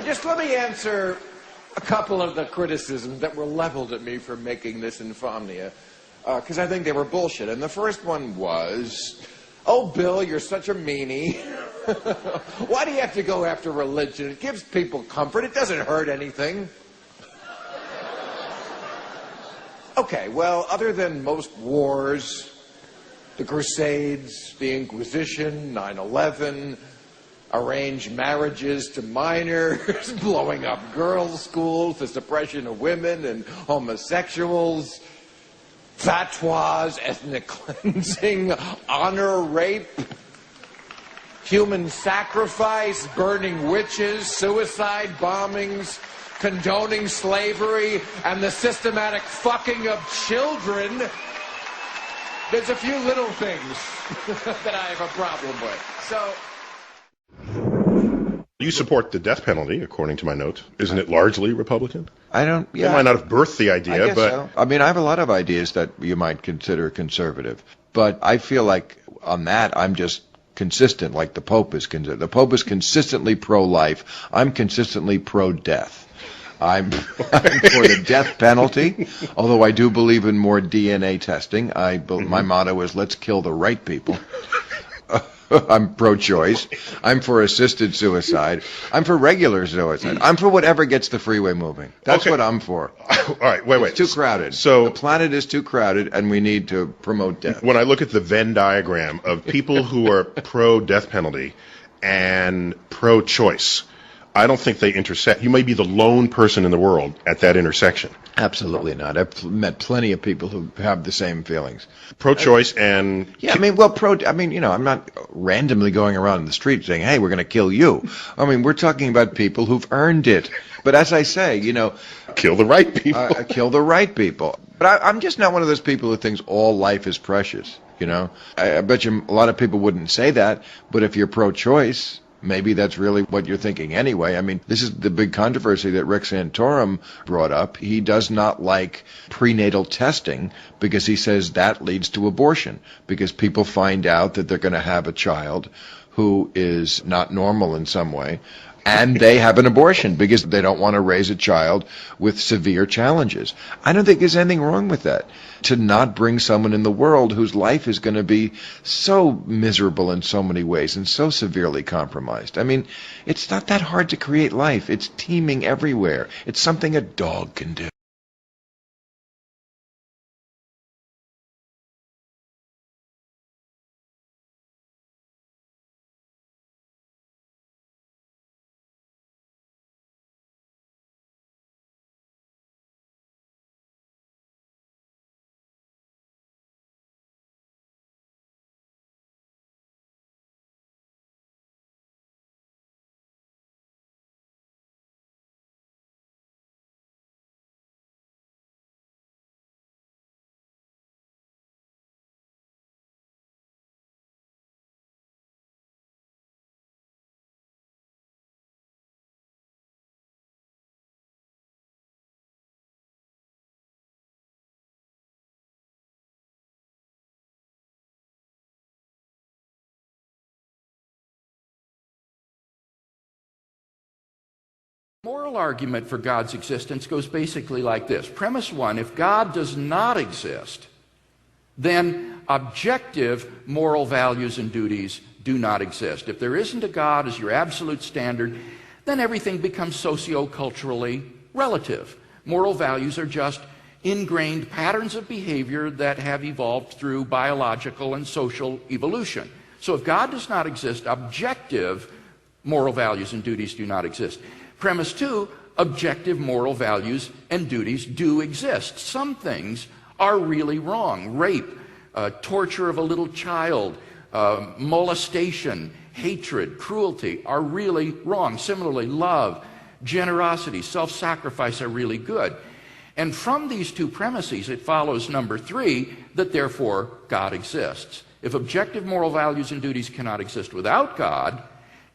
just let me answer a couple of the criticisms that were leveled at me for making this Insomnia, because I think they were bullshit. And the first one was, oh, Bill, you're such a meanie. Why do you have to go after religion? It gives people comfort. It doesn't hurt anything. Okay, well, other than most wars, the Crusades, the Inquisition, 9/11, arranged marriages to minors, blowing up girls' schools, the suppression of women and homosexuals, fatwas, ethnic cleansing, honor rape, human sacrifice, burning witches, suicide bombings, condoning slavery, and the systematic fucking of children. There's a few little things that I have a problem with. So... You support the death penalty, according to my notes. Isn't it largely Republican? I don't... Yeah. You might not have birthed the idea, I guess but... so. I mean, I have a lot of ideas that you might consider conservative. But I feel like on that, I'm just consistent, like the Pope is consistent. The Pope is consistently pro-life. I'm consistently pro-death. I'm for the death penalty, although I do believe in more DNA testing. My motto is, let's kill the right people. I'm pro-choice. I'm for assisted suicide. I'm for regular suicide. I'm for whatever gets the freeway moving. That's what I'm for. All right, wait. It's too crowded. So the planet is too crowded, and we need to promote death. When I look at the Venn diagram of people who are pro-death penalty and pro-choice, I don't think they intersect. You may be the lone person in the world at that intersection. Absolutely not. I've met plenty of people who have the same feelings. Pro-choice and... Yeah, I'm not randomly going around in the street saying, hey, we're going to kill you. I mean, we're talking about people who've earned it. But as I say, kill the right people. Kill the right people. But I'm just not one of those people who thinks all life is precious, I bet you a lot of people wouldn't say that, but if you're pro-choice... maybe that's really what you're thinking anyway. I mean, this is the big controversy that Rick Santorum brought up. He does not like prenatal testing because he says that leads to abortion, because people find out that they're going to have a child who is not normal in some way, and they have an abortion because they don't want to raise a child with severe challenges. I don't think there's anything wrong with that. To not bring someone in the world whose life is going to be so miserable in so many ways and so severely compromised. I mean, it's not that hard to create life. It's teeming everywhere. It's something a dog can do. Moral argument for God's existence goes basically like this. Premise one, if God does not exist, then objective moral values and duties do not exist. If there isn't a God as your absolute standard, then everything becomes socio-culturally relative. Moral values are just ingrained patterns of behavior that have evolved through biological and social evolution. So if God does not exist, objective moral values and duties do not exist. Premise two, objective moral values and duties do exist. Some things are really wrong. Rape, torture of a little child, molestation, hatred, cruelty are really wrong. Similarly, love, generosity, self-sacrifice are really good. And from these two premises, it follows, number three, that therefore God exists. If objective moral values and duties cannot exist without God,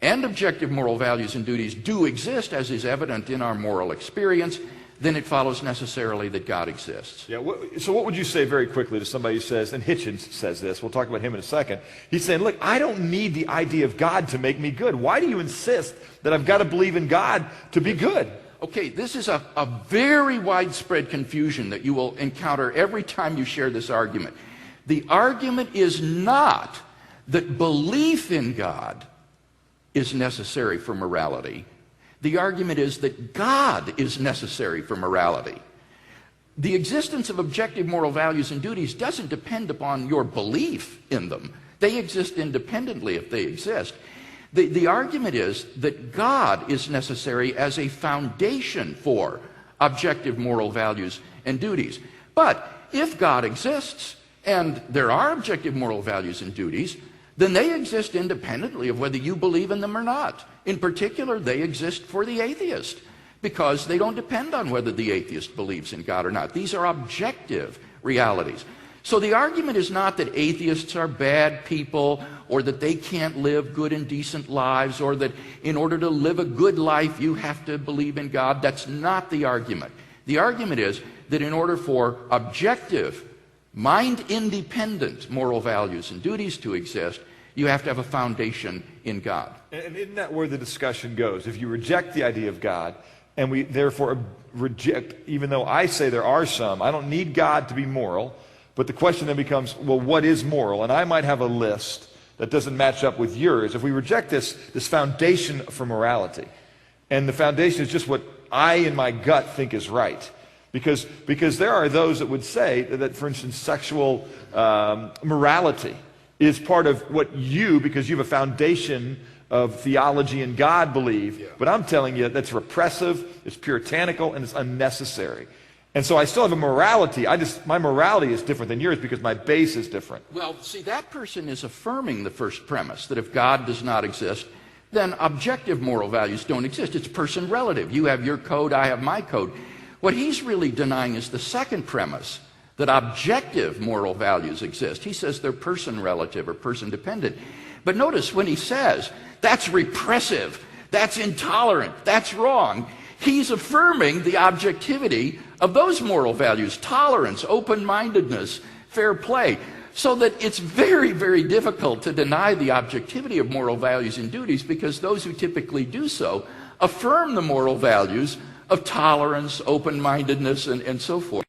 and objective moral values and duties do exist, as is evident in our moral experience, then it follows necessarily that God exists. Yeah. So what would you say very quickly to somebody who says, and Hitchens says this, we'll talk about him in a second. He's saying, look, I don't need the idea of God to make me good. Why do you insist that I've got to believe in God to be good? Okay, this is a very widespread confusion that you will encounter every time you share this argument. The argument is not that belief in God is necessary for morality. The argument is that God is necessary for morality. The existence of objective moral values and duties doesn't depend upon your belief in them. They exist independently if they exist. The argument is that God is necessary as a foundation for objective moral values and duties. But if God exists, and there are objective moral values and duties, then they exist independently of whether you believe in them or not. In particular, they exist for the atheist, because they don't depend on whether the atheist believes in God or not. These are objective realities. So the argument is not that atheists are bad people, or that they can't live good and decent lives, or that in order to live a good life you have to believe in God. That's not the argument. The argument is that in order for objective, mind-independent moral values and duties to exist, you have to have a foundation in God. And isn't that where the discussion goes? If you reject the idea of God, and we therefore reject, even though I say there are some, I don't need God to be moral, but the question then becomes, well, what is moral? And I might have a list that doesn't match up with yours. If we reject this foundation for morality, and the foundation is just what I in my gut think is right, because there are those that would say that, for instance, sexual morality is part of what you, because you have a foundation of theology and God, believe. Yeah. But I'm telling you, that's repressive, it's puritanical, and it's unnecessary. And so I still have a morality. My morality is different than yours because my base is different. Well, see, that person is affirming the first premise, that if God does not exist, then objective moral values don't exist. It's person relative. You have your code, I have my code. What he's really denying is the second premise, that objective moral values exist. He says they're person relative or person dependent. But notice when he says, that's repressive, that's intolerant, that's wrong, he's affirming the objectivity of those moral values, tolerance, open-mindedness, fair play, so that it's very, very difficult to deny the objectivity of moral values and duties, because those who typically do so affirm the moral values of tolerance, open-mindedness, and so forth.